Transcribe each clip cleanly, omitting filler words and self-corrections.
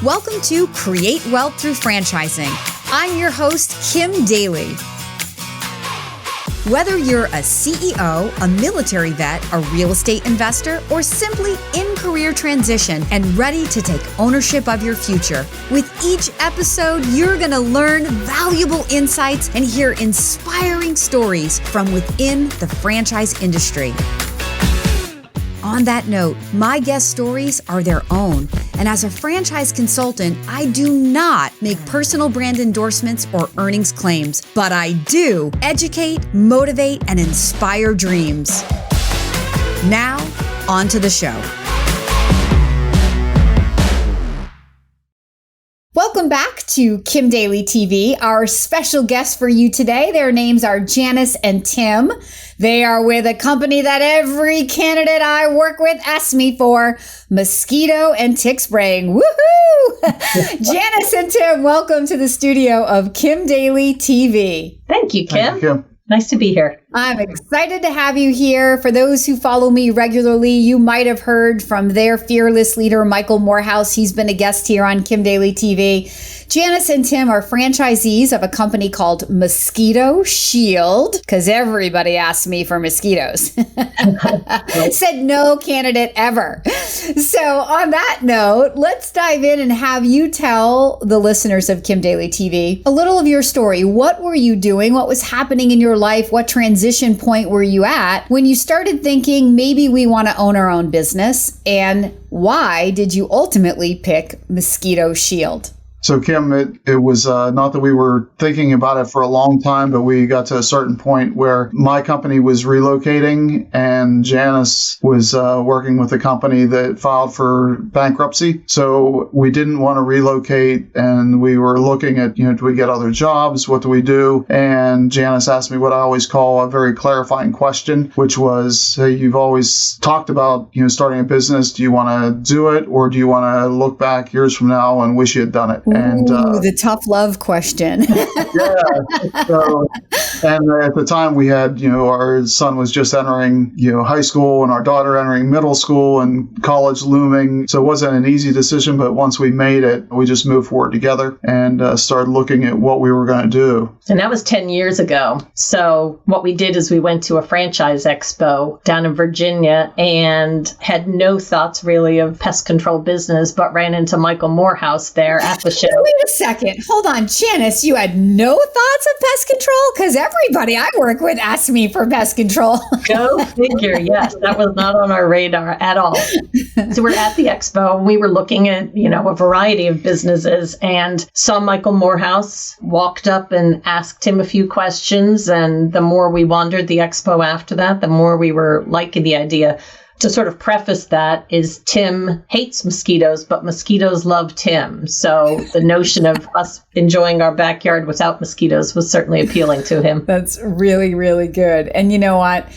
Welcome to Create Wealth Through Franchising. I'm your host, Kim Daly. Whether you're a CEO, a military vet, a real estate investor, or simply in career transition and ready to take ownership of your future, with each episode, you're going to learn valuable insights and hear inspiring stories from within the franchise industry. On that note, my guest stories are their own. And as a franchise consultant, I do not make personal brand endorsements or earnings claims, but I do educate, motivate, and inspire dreams. Now, on to the show. Welcome back to Kim Daly TV. Our special guests for you today, their names are Janice and Tim. They are with a company that every candidate I work with asks me for, mosquito and tick spraying. Woohoo! Janice and Tim, welcome to the studio of Kim Daly TV. Thank you, Kim. Thank you, Kim. Nice to be here. I'm excited to have you here. For those who follow me regularly, you might have heard from their fearless leader, Michael Morehouse. He's been a guest here on Kim Daly TV. Janice and Tim are franchisees of a company called Mosquito Shield, because everybody asked me for mosquitoes. Said no candidate ever. So on that note, let's dive in and have you tell the listeners of Kim Daly TV a little of your story. What were you doing? What was happening in your life? What transition point were you at when you started thinking maybe we want to own our own business? And why did you ultimately pick Mosquito Shield? So, Kim, it was not that we were thinking about it for a long time, but we got to a certain point where my company was relocating and Janice was working with a company that filed for bankruptcy. So we didn't want to relocate, and we were looking at, do we get other jobs? What do we do? And Janice asked me what I always call a very clarifying question, which was, hey, you've always talked about, starting a business. Do you want to do it, or do you want to look back years from now and wish you had done it? And the tough love question. Yeah. So, and at the time we had, our son was just entering, high school, and our daughter entering middle school, and college looming. So it wasn't an easy decision, but once we made it, we just moved forward together and started looking at what we were going to do. And that was 10 years ago. So what we did is we went to a franchise expo down in Virginia and had no thoughts really of pest control business, but ran into Michael Morehouse there at the show. Wait a second. Hold on. Janice, you had no thoughts of pest control? Because everybody I work with asks me for pest control. Go figure. Yes, that was not on our radar at all. So we're at the expo and we were looking at, a variety of businesses and saw Michael Morehouse, walked up and asked him a few questions. And the more we wandered the expo after that, the more we were liking the idea. To sort of preface that is Tim hates mosquitoes, but mosquitoes love Tim. So the notion of us enjoying our backyard without mosquitoes was certainly appealing to him. That's really, really good. And you know what?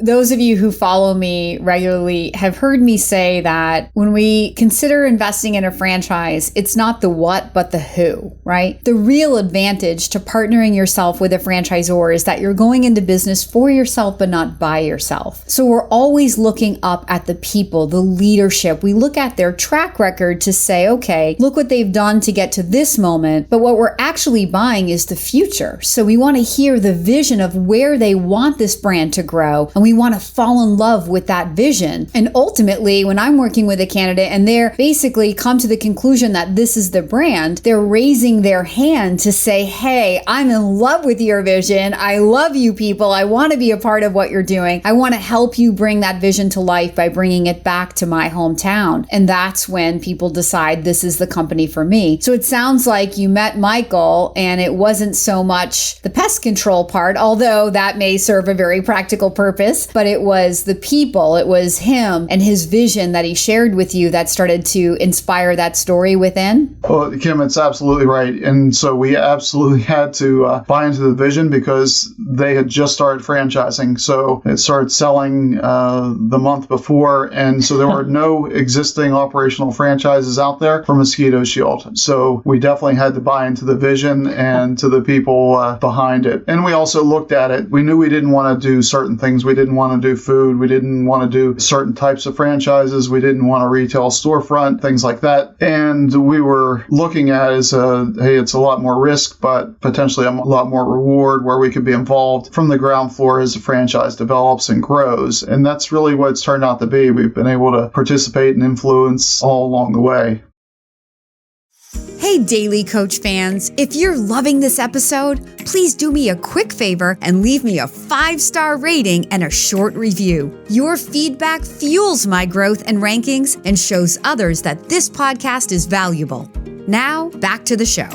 Those of you who follow me regularly have heard me say that when we consider investing in a franchise, it's not the what, but the who, right? The real advantage to partnering yourself with a franchisor is that you're going into business for yourself, but not by yourself. So we're always looking up at the people, the leadership. We look at their track record to say, okay, look what they've done to get to this moment. But what we're actually buying is the future. So we want to hear the vision of where they want this brand to grow. And we want to fall in love with that vision. And ultimately, when I'm working with a candidate and they're basically come to the conclusion that this is the brand, they're raising their hand to say, hey, I'm in love with your vision. I love you people. I want to be a part of what you're doing. I want to help you bring that vision to life by bringing it back to my hometown. And that's when people decide this is the company for me. So it sounds like you met Michael and it wasn't so much the pest control part, although that may serve a very practical purpose. But it was the people, it was him and his vision that he shared with you that started to inspire that story within? Well, Kim, it's absolutely right. And so we absolutely had to buy into the vision because they had just started franchising. So it started selling the month before. And so there were no existing operational franchises out there for Mosquito Shield. So we definitely had to buy into the vision and to the people behind it. And we also looked at it. We knew we didn't want to do certain things. We didn't want to do food. We didn't want to do certain types of franchises. We didn't want a retail storefront, things like that. And we were looking at it as hey, it's a lot more risk, but potentially a lot more reward where we could be involved from the ground floor as the franchise develops and grows. And that's really what it's turned out to be. We've been able to participate and influence all along the way. Hey, Daly Coach fans, if you're loving this episode, please do me a quick favor and leave me a 5-star rating and a short review. Your feedback fuels my growth and rankings and shows others that this podcast is valuable. Now, back to the show.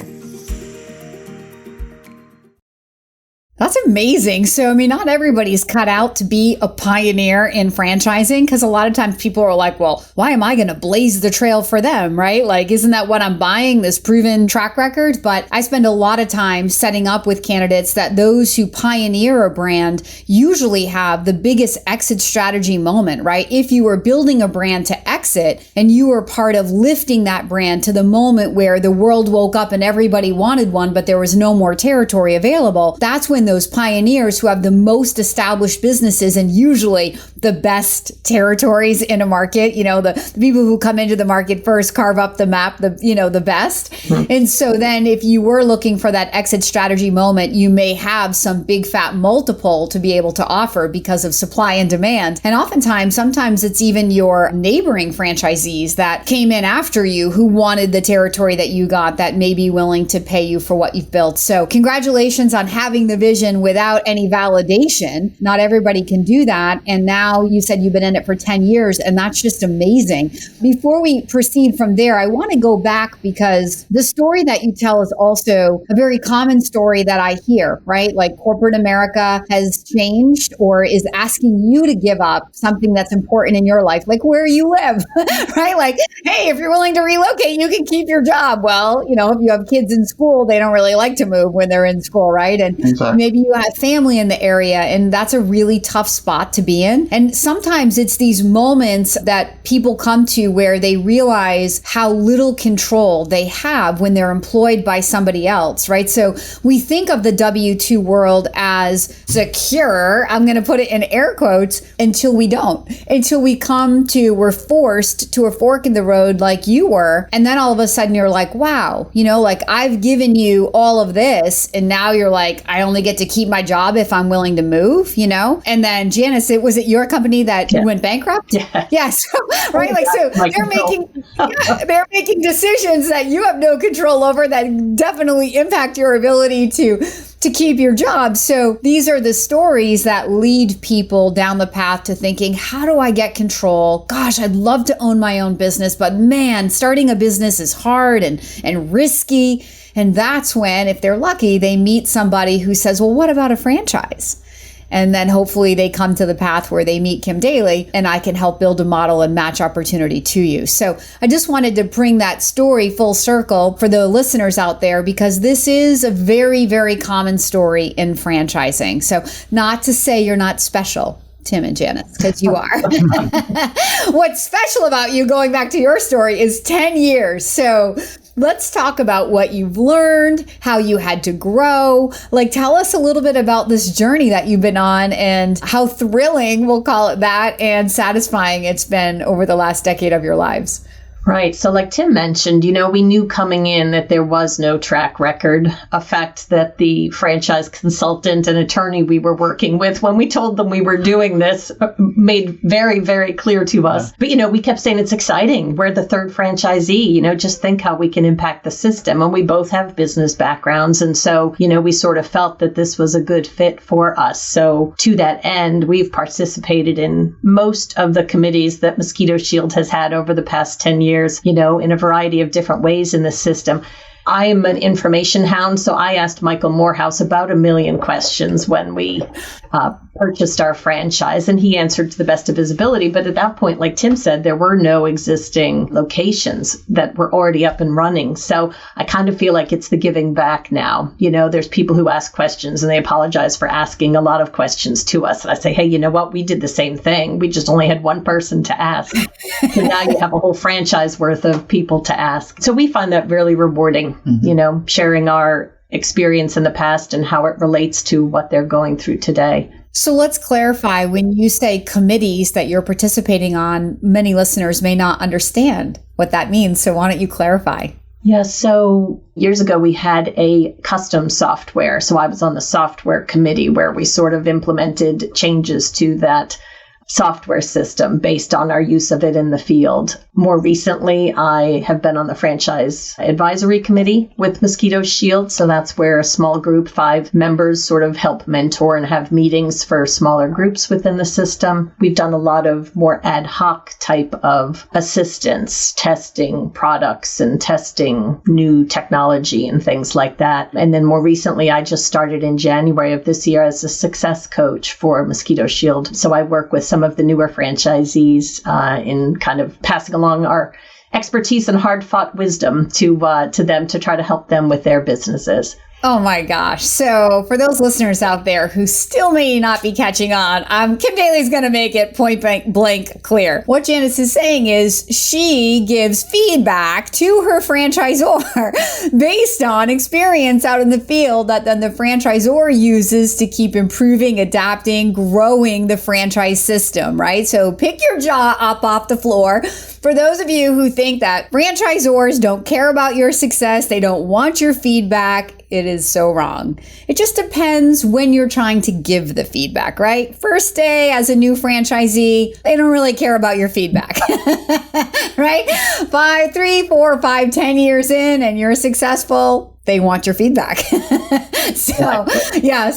That's amazing. So, not everybody's cut out to be a pioneer in franchising, because a lot of times people are like, well, why am I going to blaze the trail for them, right? Like, isn't that what I'm buying, this proven track record? But I spend a lot of time setting up with candidates that those who pioneer a brand usually have the biggest exit strategy moment, right? If you were building a brand to exit and you were part of lifting that brand to the moment where the world woke up and everybody wanted one, but there was no more territory available, that's when those pioneers who have the most established businesses and usually the best territories in a market, the people who come into the market first carve up the map, the best. Mm-hmm. And so then if you were looking for that exit strategy moment, you may have some big fat multiple to be able to offer because of supply and demand. And sometimes it's even your neighboring franchisees that came in after you who wanted the territory that you got that may be willing to pay you for what you've built. So congratulations on having the vision without any validation. Not everybody can do that. And now you said you've been in it for 10 years, and that's just amazing. Before we proceed from there, I want to go back because the story that you tell is also a very common story that I hear, right? Like corporate America has changed or is asking you to give up something that's important in your life, like where you live, right? Like, hey, if you're willing to relocate, you can keep your job. Well, if you have kids in school, they don't really like to move when they're in school, right? And exactly. Maybe you have family in the area, and that's a really tough spot to be in. And sometimes it's these moments that people come to where they realize how little control they have when they're employed by somebody else, right? So we think of the W-2 world as secure, I'm going to put it in air quotes, until we don't. Until we're forced to a fork in the road like you were. And then all of a sudden you're like, wow, like I've given you all of this. And now you're like, I only get to keep my job if I'm willing to move, And then Janice, was it your company that went bankrupt? Yeah. Yes. Right. They're making decisions that you have no control over that definitely impact your ability to keep your job. So these are the stories that lead people down the path to thinking, how do I get control? Gosh, I'd love to own my own business, but man, starting a business is hard and risky. And that's when, if they're lucky, they meet somebody who says, well, what about a franchise? And then hopefully they come to the path where they meet Kim Daly and I can help build a model and match opportunity to you. So I just wanted to bring that story full circle for the listeners out there, because this is a very, very common story in franchising. So not to say you're not special, Tim and Janice, because you are. What's special about you, going back to your story, is 10 years. So let's talk about what you've learned, how you had to grow. Like, tell us a little bit about this journey that you've been on and how thrilling, we'll call it that, and satisfying it's been over the last decade of your lives. Right. So like Tim mentioned, we knew coming in that there was no track record, a fact that the franchise consultant and attorney we were working with, when we told them we were doing this, made very, very clear to us. Yeah. But, we kept saying it's exciting. We're the third franchisee, just think how we can impact the system. And we both have business backgrounds. And so, we sort of felt that this was a good fit for us. So to that end, we've participated in most of the committees that Mosquito Shield has had over the past 10 years. In a variety of different ways in the system. I'm an information hound, so I asked Michael Morehouse about 1 million questions when we purchased our franchise, and he answered to the best of his ability. But at that point, like Tim said, there were no existing locations that were already up and running. So I kind of feel like it's the giving back now. There's people who ask questions and they apologize for asking a lot of questions to us. And I say, hey, you know what? We did the same thing. We just only had one person to ask. So now you have a whole franchise worth of people to ask. So we find that really rewarding, sharing our experience in the past and how it relates to what they're going through today. So let's clarify, when you say committees that you're participating on, many listeners may not understand what that means. So why don't you clarify? Yeah, so years ago we had a custom software. So I was on the software committee where we sort of implemented changes to that software system based on our use of it in the field. More recently, I have been on the franchise advisory committee with Mosquito Shield. So that's where a small group, 5 members, sort of help mentor and have meetings for smaller groups within the system. We've done a lot of more ad hoc type of assistance, testing products and testing new technology and things like that. And then more recently, I just started in January of this year as a success coach for Mosquito Shield. So I work with some of the newer franchisees in kind of passing along our expertise and hard-fought wisdom to them to try to help them with their businesses. Oh my gosh. So for those listeners out there who still may not be catching on, Kim Daly's going to make it point blank clear. What Janice is saying is she gives feedback to her franchisor based on experience out in the field that then the franchisor uses to keep improving, adapting, growing the franchise system, right? So pick your jaw up off the floor. For those of you who think that franchisors don't care about your success, they don't want your feedback, it is so wrong. It just depends when you're trying to give the feedback, right? First day as a new franchisee, they don't really care about your feedback, right? 5, 3, 4, 5, 10 years in and you're successful, they want your feedback. So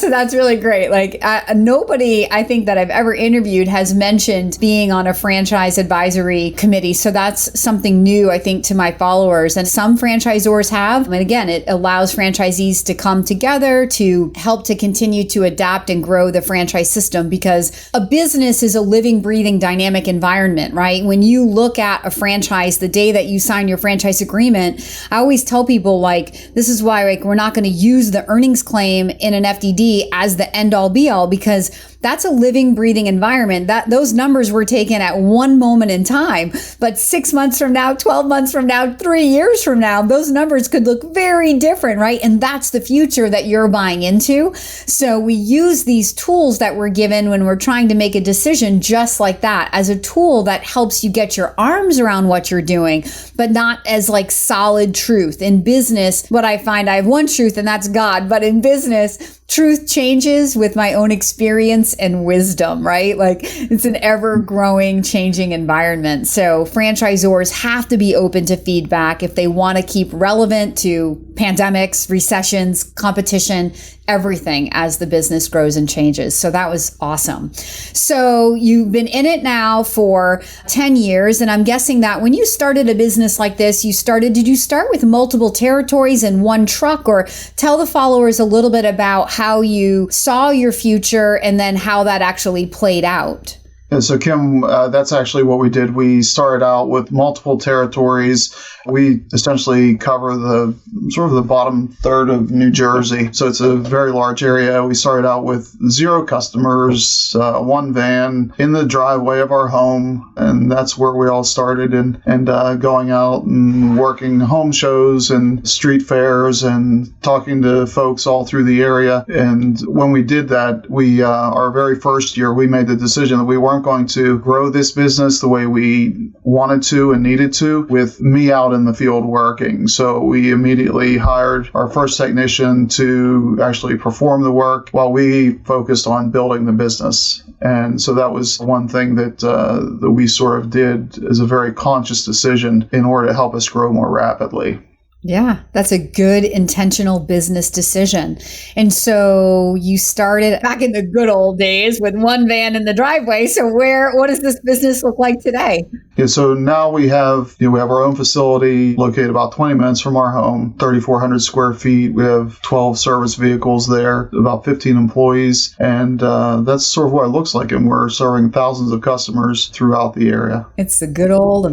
that's really great. Like nobody I think that I've ever interviewed has mentioned being on a franchise advisory committee. So that's something new, I think, to my followers. And some franchisors have. And again, it allows franchisees to come together to help to continue to adapt and grow the franchise system, because a business is a living, breathing, dynamic environment, right? When you look at a franchise, the day that you sign your franchise agreement, I always tell people, like, this is why, like, we're not going to use the earnings claim in an FDD as the end all be all, because that's a living, breathing environment. That those numbers were taken at one moment in time, but 6 months from now, 12 months from now, 3 years from now, those numbers could look very different, right? And that's the future that you're buying into. So we use these tools that we're given when we're trying to make a decision, just like that, as a tool that helps you get your arms around what you're doing, but not as like solid truth. In business, what I find, I have one truth and that's God, but in business, truth changes with my own experience and wisdom, right? Like it's an ever growing, changing environment. So franchisors have to be open to feedback if they want to keep relevant to pandemics, recessions, competition, everything as the business grows and changes. So that was awesome. So you've been in it now for 10 years. And I'm guessing that when you started a business like this, did you start with multiple territories and one truck? Or tell the followers a little bit about how you saw your future and then how that actually played out. And so, Kim, that's actually what we did. We started out with multiple territories. We essentially cover the sort of the bottom third of New Jersey. So it's a very large area. We started out with 0 customers, 1 van in the driveway of our home. And that's where we all started, and going out and working home shows and street fairs and talking to folks all through the area. And when we did that, our very first year, we made the decision that we weren't going to grow this business the way we wanted to and needed to with me out in the field working. So we immediately hired our first technician to actually perform the work while we focused on building the business. And so that was one thing that we sort of did as a very conscious decision in order to help us grow more rapidly. Yeah, that's a good intentional business decision. And so you started back in the good old days with 1 van in the driveway. So what does this business look like today? Yeah, so now we have our own facility located about 20 minutes from our home, 3,400 square feet. We have 12 service vehicles there, about 15 employees, and that's sort of what it looks like. And we're serving thousands of customers throughout the area. It's the good old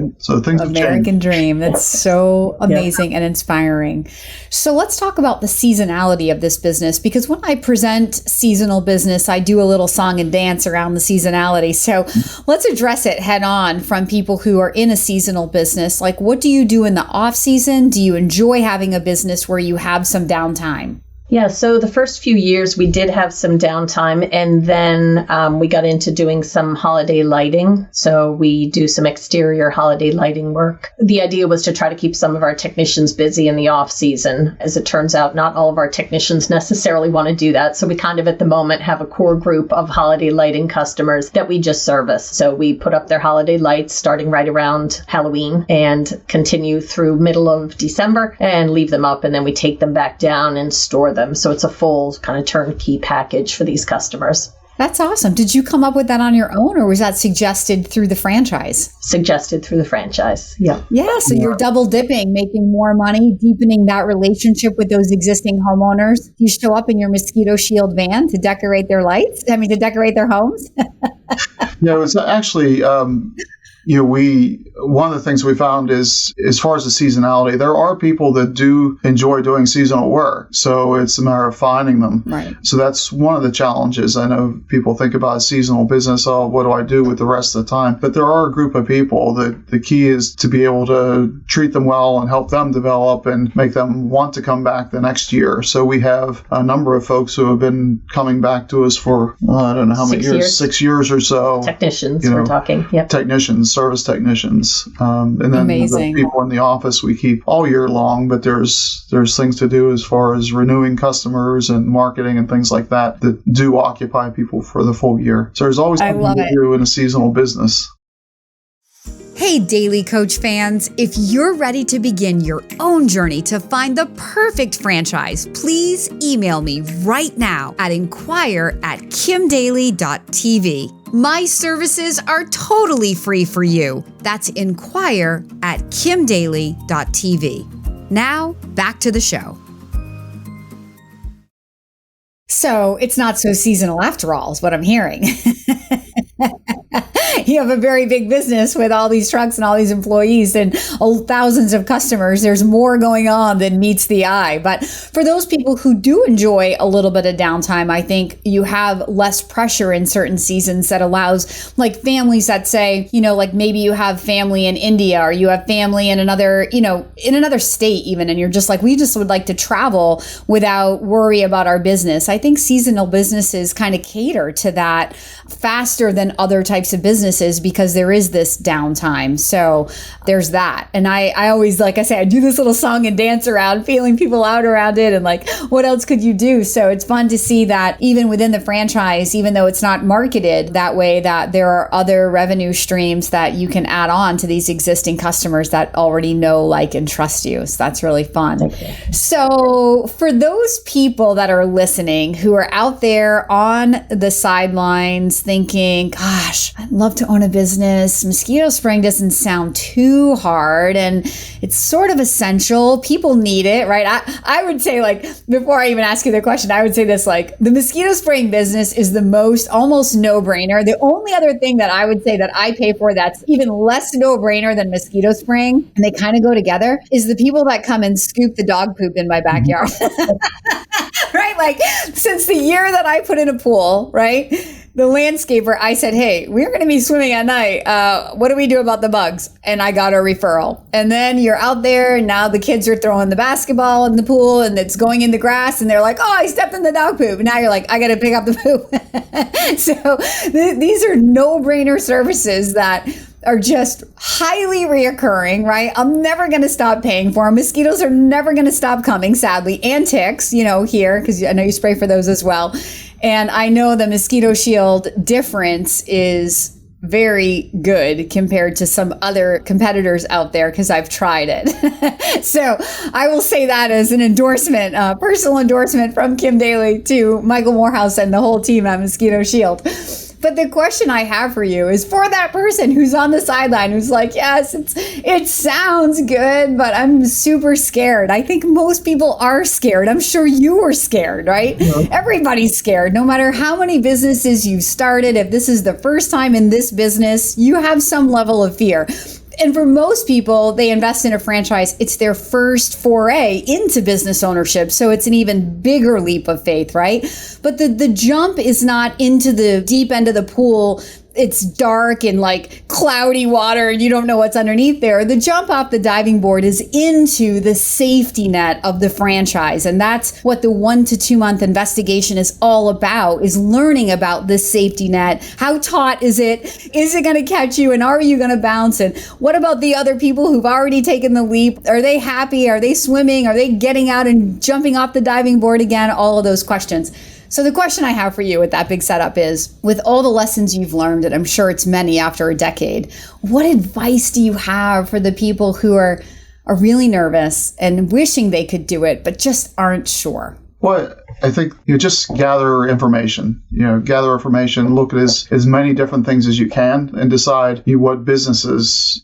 American dream. That's so amazing and inspiring. So let's talk about the seasonality of this business, because when I present seasonal business, I do a little song and dance around the seasonality. So let's address it head on from people who are in a seasonal business. Like, what do you do in the off season? Do you enjoy having a business where you have some downtime? Yeah, so the first few years we did have some downtime, and then we got into doing some holiday lighting. So we do some exterior holiday lighting work. The idea was to try to keep some of our technicians busy in the off season. As it turns out, not all of our technicians necessarily want to do that. So we kind of at the moment have a core group of holiday lighting customers that we just service. So we put up their holiday lights starting right around Halloween and continue through middle of December and leave them up, and then we take them back down and store them. So it's a full kind of turnkey package for these customers. That's awesome. Did you come up with that on your own, or was that suggested through the franchise? Suggested through the franchise. Yeah. Yeah. So you're double dipping, making more money, deepening that relationship with those existing homeowners. You show up in your Mosquito Shield van to decorate their lights. To decorate their homes. Yeah, it's actually, one of the things we found is, as far as the seasonality, there are people that do enjoy doing seasonal work. So it's a matter of finding them. Right. So that's one of the challenges. I know people think about a seasonal business. Oh, what do I do with the rest of the time? But there are a group of people that the key is to be able to treat them well and help them develop and make them want to come back the next year. So we have a number of folks who have been coming back to us for, I don't know how many years, 6 years or so. Technicians, we're talking. Yep. Technicians, service technicians. And then Amazing. the people in the office we keep all year long, but there's things to do as far as renewing customers and marketing and things like that do occupy people for the full year. So there's always something to do in a seasonal business. Hey, Daly Coach fans, if you're ready to begin your own journey to find the perfect franchise, please email me right now at inquire@kimdaly.tv. My services are totally free for you. That's inquire@kimdaly.tv. Now, back to the show. So it's not so seasonal after all, is what I'm hearing. You have a very big business with all these trucks and all these employees and thousands of customers. There's more going on than meets the eye. But for those people who do enjoy a little bit of downtime, I think you have less pressure in certain seasons that allows, like, families that say, like maybe you have family in India or you have family in another, in another state even, and you're just like, we just would like to travel without worry about our business. I think seasonal businesses kind of cater to that faster than other types of businesses because there is this downtime. So there's that. And I always, like I say, I do this little song and dance around, feeling people out around it and like, what else could you do? So it's fun to see that even within the franchise, even though it's not marketed that way, that there are other revenue streams that you can add on to these existing customers that already know, like, and trust you. So that's really fun. Okay. So for those people that are listening who are out there on the sidelines thinking, gosh, I'd love to own a business. Mosquito spraying doesn't sound too hard and it's sort of essential. People need it, right? I would say, like, before I even ask you the question, I would say this, like, the mosquito spraying business is the most almost no-brainer. The only other thing that I would say that I pay for that's even less no-brainer than mosquito spraying, and they kind of go together, is the people that come and scoop the dog poop in my backyard. Right? Like, since the year that I put in a pool, right? The landscaper, I said, hey, we're going to be swimming at night. What do we do about the bugs? And I got a referral. And then you're out there, and now the kids are throwing the basketball in the pool, and it's going in the grass, and they're like, oh, I stepped in the dog poop. And now you're like, I got to pick up the poop. So these are no-brainer services that are just highly reoccurring, right? I'm never going to stop paying for them. Mosquitoes are never going to stop coming, sadly, and ticks, here, because I know you spray for those as well. And I know the Mosquito Shield difference is very good compared to some other competitors out there because I've tried it. So I will say that as an endorsement, personal endorsement from Kim Daly to Michael Morehouse and the whole team at Mosquito Shield. But the question I have for you is for that person who's on the sideline, who's like, yes, it sounds good, but I'm super scared. I think most people are scared. I'm sure you were scared, right? Yeah. Everybody's scared. No matter how many businesses you've started, if this is the first time in this business, you have some level of fear. And for most people, they invest in a franchise. It's their first foray into business ownership. So it's an even bigger leap of faith, right? But the jump is not into the deep end of the pool it's dark and like cloudy water and you don't know what's underneath there. The jump off the diving board is into the safety net of the franchise. And that's what the 1 to 2 month investigation is all about, is learning about this safety net. How taut is it? Is it going to catch you? And are you going to bounce? And what about the other people who've already taken the leap? Are they happy? Are they swimming? Are they getting out and jumping off the diving board again? All of those questions. So the question I have for you with that big setup is, with all the lessons you've learned, and I'm sure it's many after a decade, what advice do you have for the people who are really nervous and wishing they could do it, but just aren't sure? Well, I think just gather information, look at as many different things as you can and decide what businesses,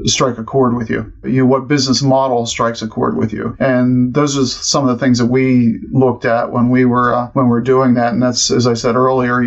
strike a chord with you, what business model strikes a chord with you. And those are some of the things that we looked at when we were doing that. And that's, as I said earlier,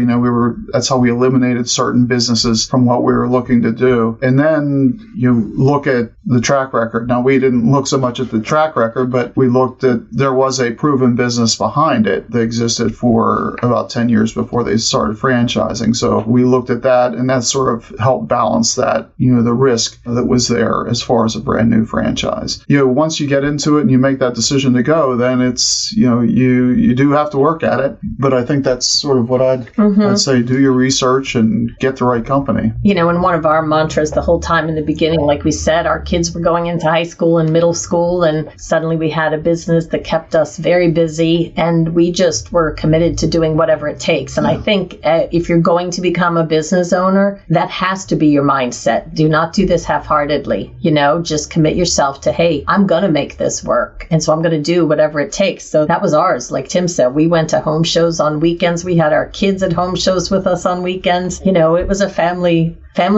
that's how we eliminated certain businesses from what we were looking to do. And then you look at the track record. Now, we didn't look so much at the track record, but we looked at, there was a proven business behind it that existed for about 10 years before they started franchising. So we looked at that, and that sort of helped balance that, the risk that was there as far as a brand new franchise. Once you get into it and you make that decision to go, then it's, you do have to work at it. But I think that's sort of what I'd say, do your research and get the right company. And one of our mantras the whole time in the beginning, like we said, our kids were going into high school and middle school, and suddenly we had a business that kept us very busy, and we just were committed to doing whatever it takes. And I think if you're going to become a business owner, that has to be your mindset. Do not do this half-heartedly. Just commit yourself to, hey, I'm going to make this work. And so I'm going to do whatever it takes. So that was ours. Like Tim said, we went to home shows on weekends. We had our kids at home shows with us on weekends. It was a family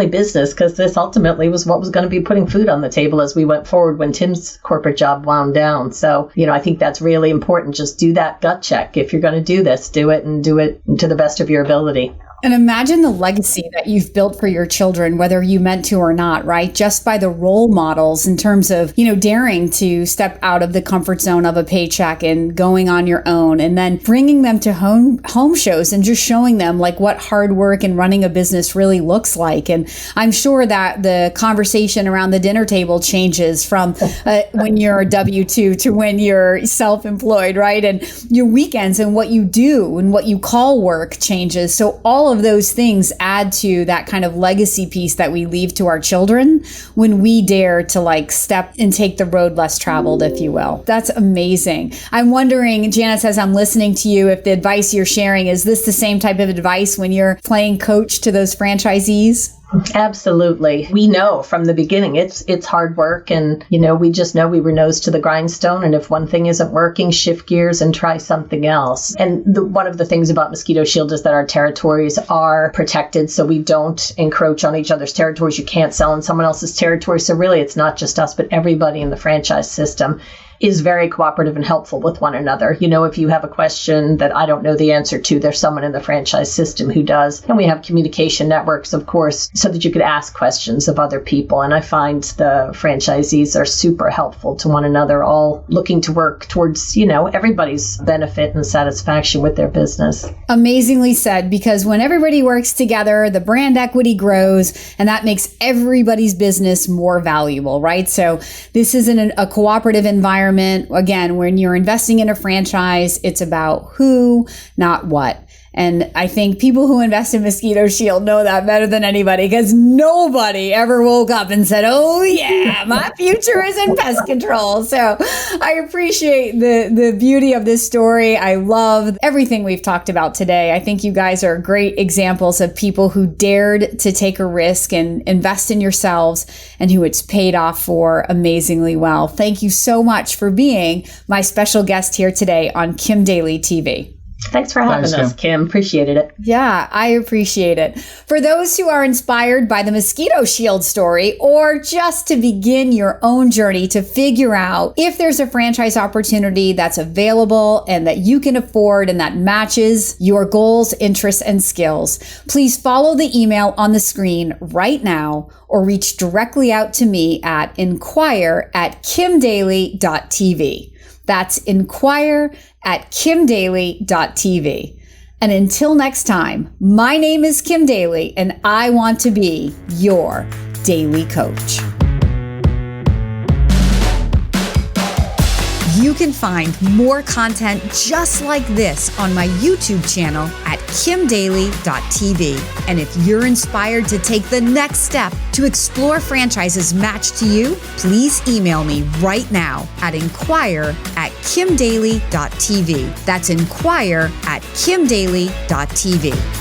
business, because this ultimately was what was going to be putting food on the table as we went forward when Tim's corporate job wound down. So, I think that's really important. Just do that gut check. If you're going to do this, do it, and do it to the best of your ability. And imagine the legacy that you've built for your children, whether you meant to or not, right? Just by the role models in terms of, daring to step out of the comfort zone of a paycheck and going on your own, and then bringing them to home shows and just showing them like what hard work and running a business really looks like. And I'm sure that the conversation around the dinner table changes from when you're a W-2 to when you're self-employed, right? And your weekends and what you do and what you call work changes. So all of those things add to that kind of legacy piece that we leave to our children when we dare to step and take the road less traveled, if you will. That's amazing. I'm wondering, Janice, as I'm listening to you, if the advice you're sharing, is this the same type of advice when you're playing coach to those franchisees? Absolutely. We know from the beginning it's hard work, and we just know we were nose to the grindstone, and if one thing isn't working, shift gears and try something else. And one of the things about Mosquito Shield is that our territories are protected, so we don't encroach on each other's territories. You can't sell in someone else's territory. So really it's not just us, but everybody in the franchise system is very cooperative and helpful with one another. If you have a question that I don't know the answer to, there's someone in the franchise system who does. And we have communication networks, of course, so that you could ask questions of other people. And I find the franchisees are super helpful to one another, all looking to work towards, everybody's benefit and satisfaction with their business. Amazingly said, because when everybody works together, the brand equity grows, and that makes everybody's business more valuable, right? So this isn't a cooperative environment. Again, when you're investing in a franchise, it's about who, not what. And I think people who invest in Mosquito Shield know that better than anybody, because nobody ever woke up and said, oh yeah, my future is in pest control. So I appreciate the beauty of this story. I love everything we've talked about today. I think you guys are great examples of people who dared to take a risk and invest in yourselves, and who it's paid off for amazingly well. Thank you so much for being my special guest here today on Kim Daly TV. Thanks for having us, Kim. Appreciated it. Yeah, I appreciate it. For those who are inspired by the Mosquito Shield story, or just to begin your own journey to figure out if there's a franchise opportunity that's available and that you can afford and that matches your goals, interests, and skills, please follow the email on the screen right now, or reach directly out to me at inquire@kimdaly.tv. That's inquire@kimdaly.tv. And until next time, my name is Kim Daly, and I want to be your Daly Coach. You can find more content just like this on my YouTube channel at kimdaly.tv. And if you're inspired to take the next step to explore franchises matched to you, please email me right now at inquire@kimdaly.tv. That's inquire@kimdaly.tv.